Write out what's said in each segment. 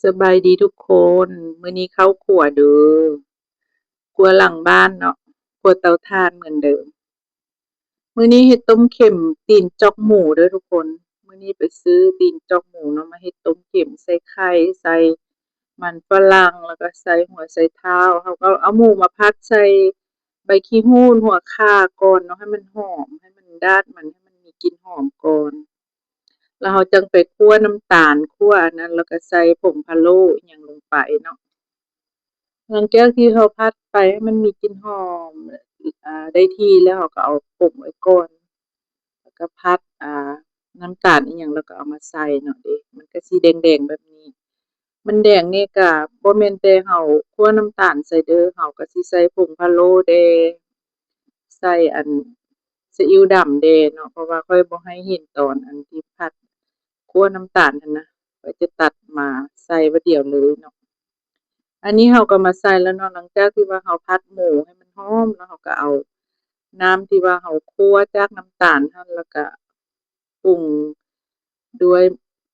สบายดีทุกคนมื้อนี้เข้าครัวเด้อครัวหลังบ้านเนาะครัวเตาถ่านเหมือนเดิมมื้อนี้เฮ็ดต้มเข็มตีนจอกหมูเด้อทุกคนมื้อนี้ไปซื้อตีนจอกหมูเนาะมาเฮ็ดต้มเข็มใส่ไข่ใส่มันฝรั่งแล้วก็ใส่หัวไชเท้าเราก็เอาหมูมาผัดใส่ใบขี้หู้นหัวข่าก่อนเนาะให้มันหอมให้มันดาดมันให้มันมีกลิ่นหอมก่อนแล้วเราจึงไปคั่วน้ำตาลคั่วอันนั้นแล้วก็ใส่ผงพะโล้อิหยังลงไปเนาะ หลังจากที่เราผัดไปให้มันมีกลิ่นหอมได้ที่แล้วเราก็เอาป่งไว้ก่อนแล้วก็พัดน้ำตาลอิหยังแล้วก็เอามาใส่เนาะเด้มันก็สิแดงๆแบบนี้มันแดงนี่ก็บ่แม่นแต่เราคั่วน้ำตาลใส่เด้อเราก็สิใส่ผงพะโล้แด่ใส่ซีอิ๊วดำแด่เนาะเพราะว่าข้อยบ่ให้เห็นตอนอันที่ผัดคั่วน้ำตาลหั้นนะข้อยจะตัดมาใส่บัดเดียวเลยเนาะ อันนี้เราก็มาใส่แล้วเนาะหลังจากที่ว่าเราผัดหมูให้มันหอมแล้วเราก็เอาน้ำที่ว่าเราคั่วจากน้ำตาลหั่นแล้วก็ปรุงด้วย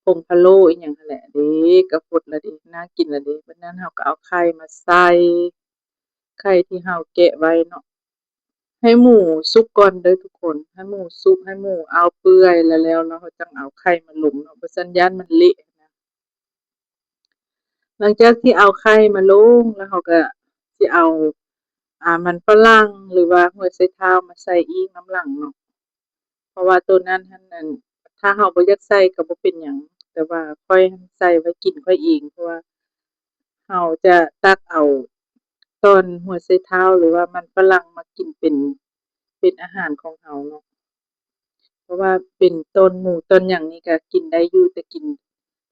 ผงพะโล้อิหยังหั้นแหละเด้ก็หมดแล้วเด้น่ากินแล้วเด้บัดนั้นเราก็เอาไข่มาใส่ไข่ที่เราแกะไว้เนาะให้หมูสุกก่อนเด้อทุกคนให้หมูสุกให้หมูเอาเปื่อยแล้วเนาะเราจั่งเอาไข่มาลงเนาะบ่ซั้นย้านมันเละนะ หลังจากที่เอาไข่มาลงแล้วเขาก็สิเอามันฝรั่งหรือว่าหัวไชเท้ามาใส่อีกน้ำหลังเนาะเพราะว่าตัวนั้นหั้นนั่นถ้าเราบ่อยากใส่ก็บ่เป็นหยังแต่ว่าข้อยหั้นใส่ไว้กินข้อยเองเพราะว่าเราจะตักเอาตอนหัวไชเท้าหรือว่ามันฝรั่งมากินเป็นอาหารของเราเนาะ เพราะว่าเป็นต้นหมู่ต้นหยังนี่ก็กินได้อยู่แต่กิน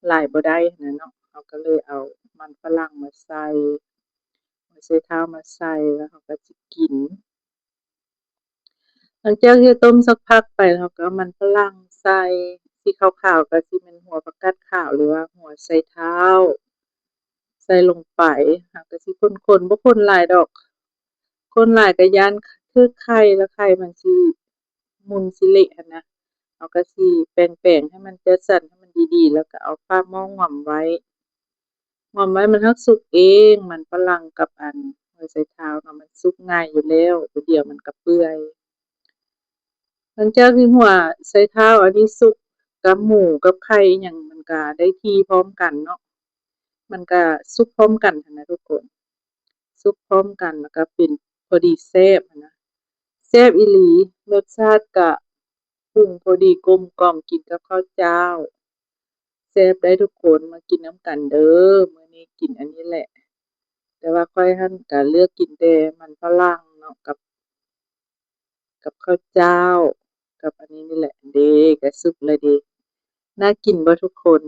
หลายบ่ได้หั้นน่ะเนาะเราก็เลยเอามันฝรั่งมาใส่หัวไชเท้ามาใส่แล้วเราก็สิกินหลังจากที่ต้มสักพักไปเราก็เอามันฝรั่งใส่สีขาวๆก็สิแม่นหัวผักกาดขาวหรือว่าหัวไชเท้าใส่ลงไปเราก็สิคนๆบ่คนหลายดอกคนหลายก็ย้านคือไข่แล้วไข่มันสิมุนสิเละหั้นนะเราก็สิแปรงๆให้มันจัดสรรให้มันดีๆแล้วก็เอาผ้าม่องหม้อมไว้มันทักสุกเองมันฝรั่งกับหัวไชเท้าเนาะมันสุกง่ายอยู่แล้วเดี๋ยวมันก็เปื่อย หลังจากที่หัวไชเท้าอันนี้สุกกับหมูกับไข่อิหยังมันก็ได้ที่พร้อมกันเนาะมันก็สุกพร้อมกันหั้นนะทุกคนสุกพร้อมกันแล้วก็เป็นพอดีแซ่บหั้นนะแซ่บอีหลีรสชาติก็ปรุงพอดีกลมกล่อมกินกับข้าวเจ้าแซ่บได้ทุกคนมากินนำกันเด้อมื้อนี้กินอันนี้แหละแต่ว่าข้อยหั้นก็เลือกกินแต่มันฝรั่งเนาะกับข้าวเจ้ากับอันนี้นี่แหละเด้ก็สุกแล้วเด้น่ากินบ่ทุกคน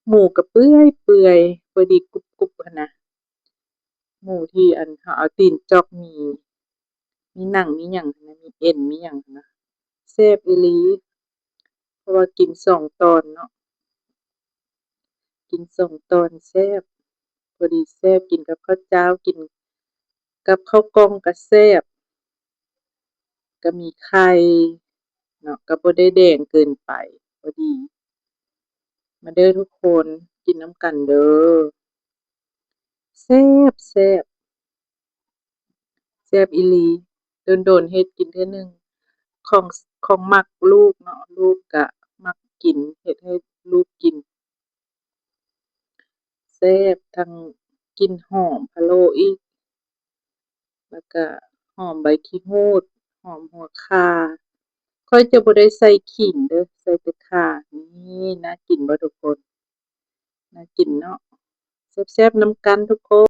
หมูก็เปื่อยเปื่อยพอดีกรุบๆหั้นนะหมูที่เขาเอาตีนจอกมีหนังมีหยังหั้นนะมีเอ็นมีหยังหั้นนะแซ่บอีหลีเพราะว่ากิน2ตอนเนาะกิน2ตอนแซ่บพอดีแซ่บกินกับข้าวเจ้ากินกับข้าวกล้องก็แซ่บก็มีไข่เนาะก็บ่ได้แดงเกินไปพอดีมาเด้อทุกคนกินนำกันเด้อแซ่บแซ่บ แซ่บอีหลีโดนๆเฮ็ดกินเทื่อหนึ่งของของมักลูกเนาะลูกก็มักกินเฮ็ดให้ลูกกินแซ่บทั้งกลิ่นหอมพะโล้อีกแล้วก็หอมใบขี้หูดหอมหัวข่าข้อยจะบ่ได้ใส่ขิงเด้อใส่แต่ข่านี่น่ากินบ่ทุกคนน่ากินเนาะแซ่บๆนำกันทุกคน